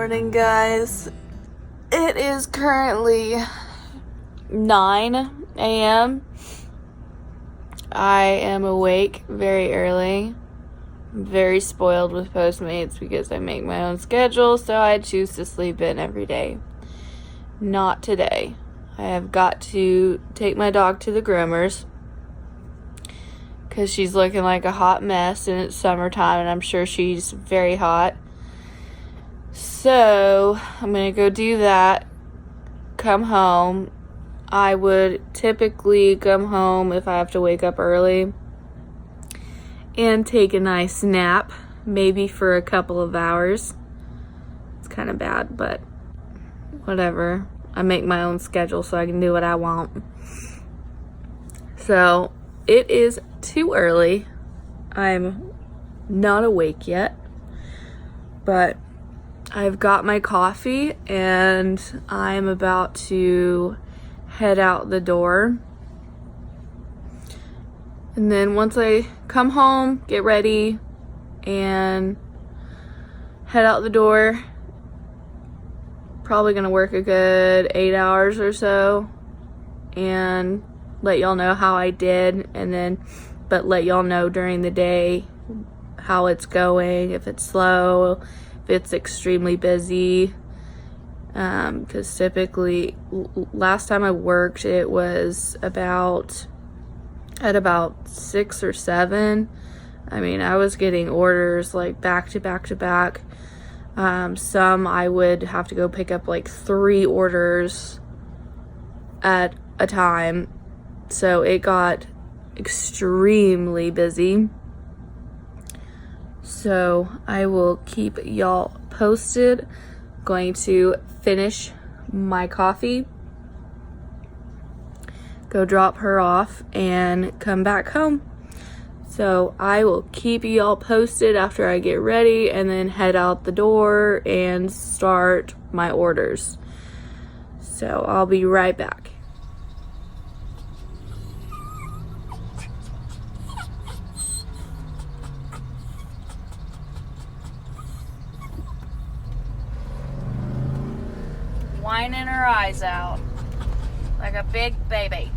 morning, guys. It is currently 9 a.m. I am awake very early. I'm very spoiled with Postmates because I make my own schedule, so I choose to sleep in every day. Not today. I have got to take my dog to the groomers because she's looking like a hot mess and it's summertime and I'm sure she's very hot. So I'm going to go do that, come home. I would typically come home if I have to wake up early and take a nice nap, maybe for a couple of hours. It's kind of bad, but whatever. I make my own schedule so I can do what I want. So it is too early. I'm not awake yet, but I've got my coffee and I'm about to head out the door. And then once I come home, get ready, and head out the door, probably gonna work a good 8 hours or so and let y'all know how I did, but let y'all know during the day how it's going, if it's slow, if it's extremely busy, because typically last time I worked it was at about 6 or 7. I mean, I was getting orders like back to back to back. Some I would have to go pick up like 3 orders at a time, so it got extremely busy. So I will keep y'all posted. Going to finish my coffee, go drop her off, and come back home. So I will keep y'all posted after I get ready and then head out the door and start my orders. So I'll be right back. Whining her eyes out like a big baby.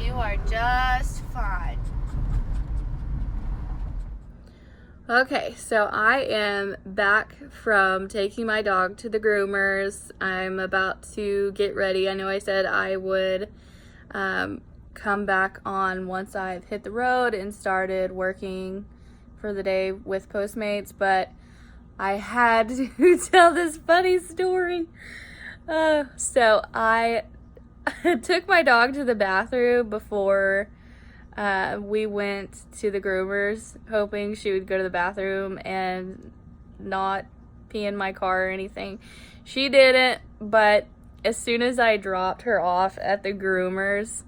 You are just fine. Okay, so I am back from taking my dog to the groomers. I'm about to get ready. I know I said I would come back on once I've hit the road and started working for the day with Postmates, but I had to tell this funny story. So I took my dog to the bathroom before we went to the groomers, hoping she would go to the bathroom and not pee in my car or anything. She didn't, but as soon as I dropped her off at the groomers,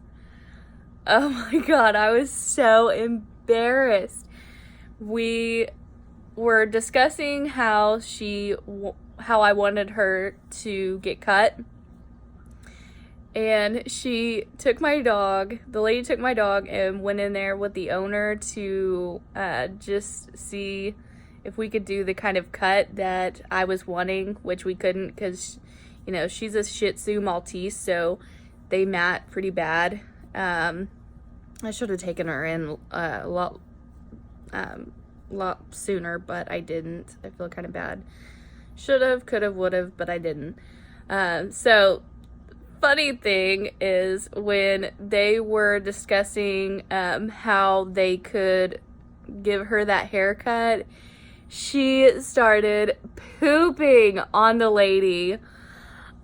oh my God, I was so embarrassed. We were discussing how I wanted her to get cut, and she took my dog, the lady took my dog and went in there with the owner to just see if we could do the kind of cut that I was wanting, which we couldn't because, you know, she's a Shih Tzu Maltese, so they mat pretty bad. I should have taken her in a lot sooner, but I didn't. I feel kind of bad. Should have, could have, would have, but I didn't. So funny thing is when they were discussing how they could give her that haircut, she started pooping on the lady.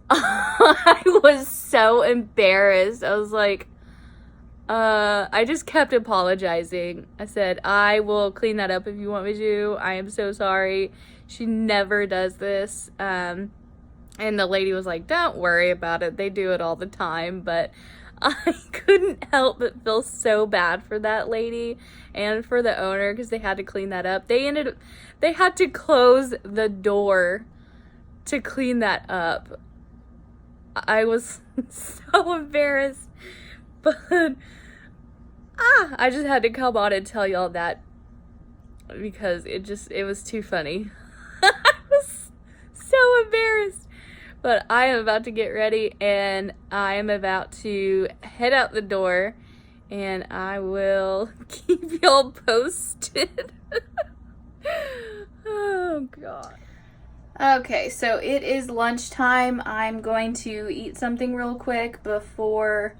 I was so embarrassed. I was like, I just kept apologizing. I said, I will clean that up if you want me to. I am so sorry. She never does this. And the lady was like, don't worry about it. They do it all the time. But I couldn't help but feel so bad for that lady and for the owner because they had to clean that up. They had to close the door to clean that up. I was so embarrassed. But I just had to come on and tell y'all that because it was too funny. I was so embarrassed. But I am about to get ready, and I am about to head out the door, and I will keep y'all posted. Oh, God. Okay, so it is lunchtime. I'm going to eat something real quick before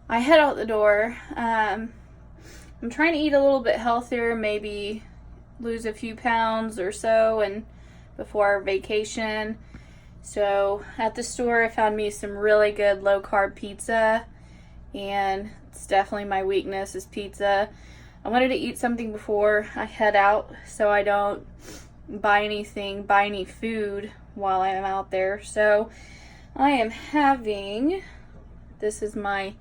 I head out the door. I'm trying to eat a little bit healthier, maybe lose a few pounds or so, and before our vacation. So at the store, I found me some really good low-carb pizza, and it's definitely my weakness is pizza. I wanted to eat something before I head out so I don't buy any food while I'm out there. So I am having, this is my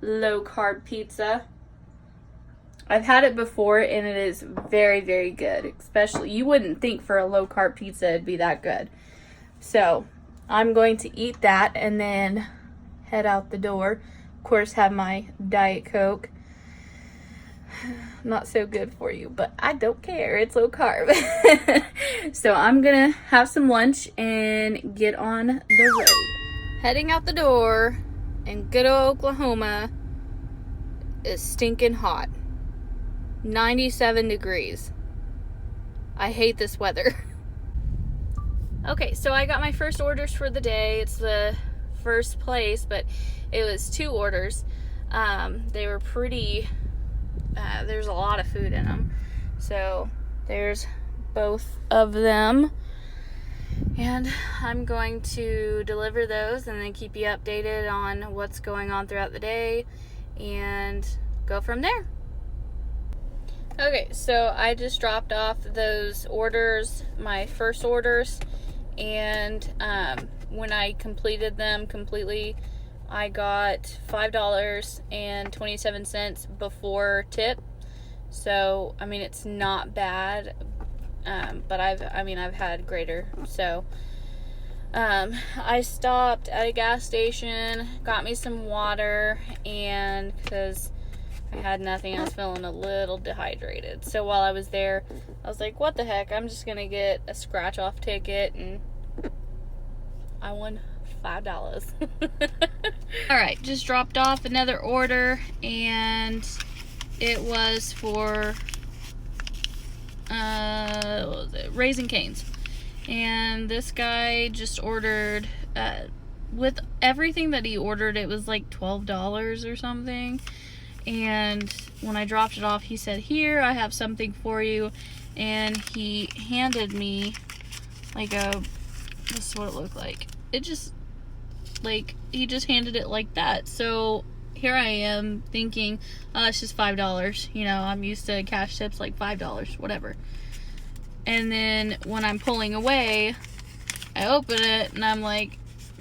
low-carb pizza. I've had it before, and it is very, very good. Especially, you wouldn't think for a low-carb pizza it'd be that good. So I'm going to eat that and then head out the door. Of course, have my Diet Coke. Not so good for you, but I don't care. It's low carb. So I'm gonna have some lunch and get on the road. Heading out the door in good old Oklahoma is stinking hot. 97 degrees. I hate this weather. Okay, so I got my first orders for the day. It's the first place, but it was 2 orders. They were pretty, there's a lot of food in them. So there's both of them. And I'm going to deliver those and then keep you updated on what's going on throughout the day and go from there. Okay, so I just dropped off those orders, my first orders. And when I completed them completely, I got $5.27 before tip. So I mean, it's not bad, but I've had greater. So I stopped at a gas station, got me some water, and because I had nothing, I was feeling a little dehydrated. So while I was there, I was like, what the heck, I'm just gonna get a scratch off ticket, and I won $5. Alright, just dropped off another order, and it was for what was it? Raisin Canes. And this guy just ordered with everything that he ordered, it was like $12 or something. And when I dropped it off, he said, here, I have something for you. And he handed me like this is what it looked like. It just, like, he just handed it like that. So here I am thinking, oh, it's just $5. You know, I'm used to cash tips like $5, whatever. And then when I'm pulling away, I open it and I'm like,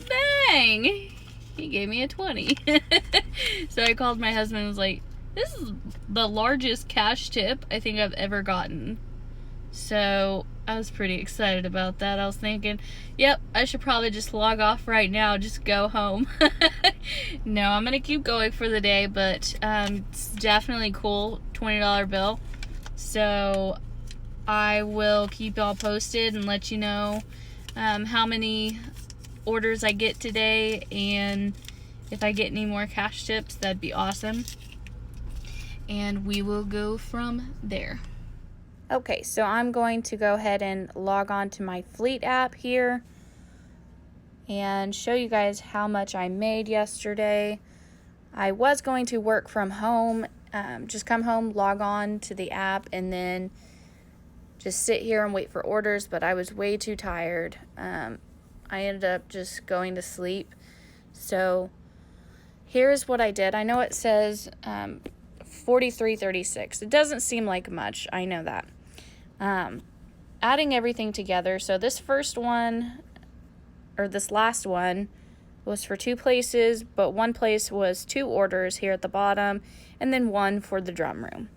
dang, he gave me a 20. So I called my husband and was like, this is the largest cash tip I think I've ever gotten. So I was pretty excited about that. I was thinking, yep, I should probably just log off right now, just go home. No, I'm gonna keep going for the day, but it's definitely cool, $20 bill. So I will keep y'all posted and let you know how many orders I get today, and if I get any more cash tips, that'd be awesome. And we will go from there. Okay, so I'm going to go ahead and log on to my Fleet app here and show you guys how much I made yesterday. I was going to work from home, just come home, log on to the app, and then just sit here and wait for orders, but I was way too tired. I ended up just going to sleep. So here's what I did. I know it says $43.36. It doesn't seem like much. I know that. Adding everything together. So this first one, or this last one, was for 2 places, but one place was 2 orders here at the bottom, and then 1 for the drum room.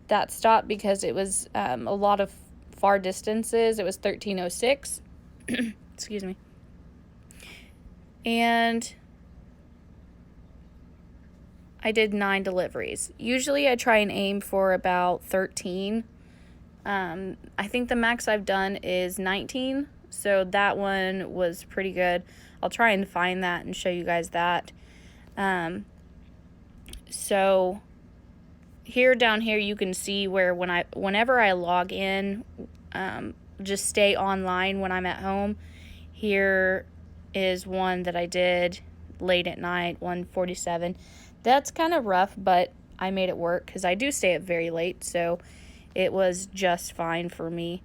That stopped because it was a lot of far distances. It was 1306. Excuse me. And I did 9 deliveries. Usually I try and aim for about 13. I think the max I've done is 19, so that one was pretty good. I'll try and find that and show you guys that. So down here you can see where whenever I log in, just stay online when I'm at home. Here is one that I did late at night, 1:47. That's kind of rough, but I made it work because I do stay up very late, so it was just fine for me.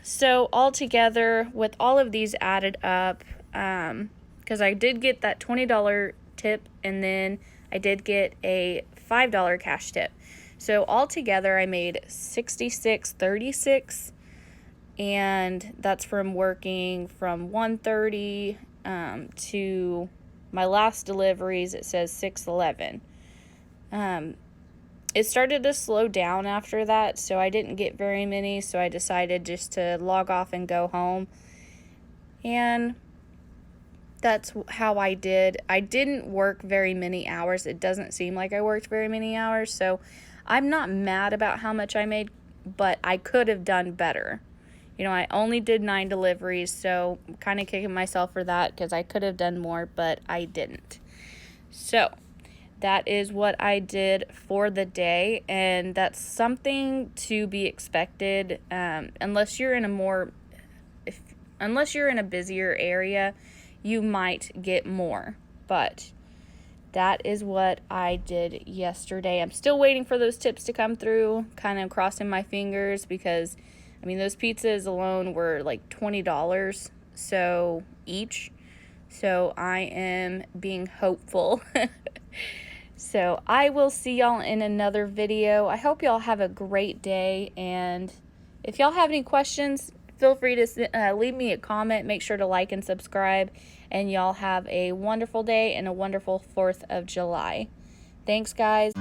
So altogether, with all of these added up, because I did get that $20 tip, and then I did get a $5 cash tip. So altogether, I made $66.36, and that's from working from 1:30 to my last deliveries. It says 6:11. It started to slow down after that, so I didn't get very many, so I decided just to log off and go home. And that's how I did. I didn't work very many hours. It doesn't seem like I worked very many hours, so I'm not mad about how much I made, but I could have done better. You know, I only did 9 deliveries, so I'm kind of kicking myself for that because I could have done more, but I didn't. So that is what I did for the day, and that's something to be expected, unless you're in a busier area, you might get more. But that is what I did yesterday. I'm still waiting for those tips to come through, kind of crossing my fingers, because I mean, those pizzas alone were like $20 so each. So I am being hopeful. So I will see y'all in another video. I hope y'all have a great day, and if y'all have any questions, feel free to leave me a comment. Make sure to like and subscribe, and y'all have a wonderful day and a wonderful 4th of July. Thanks, guys.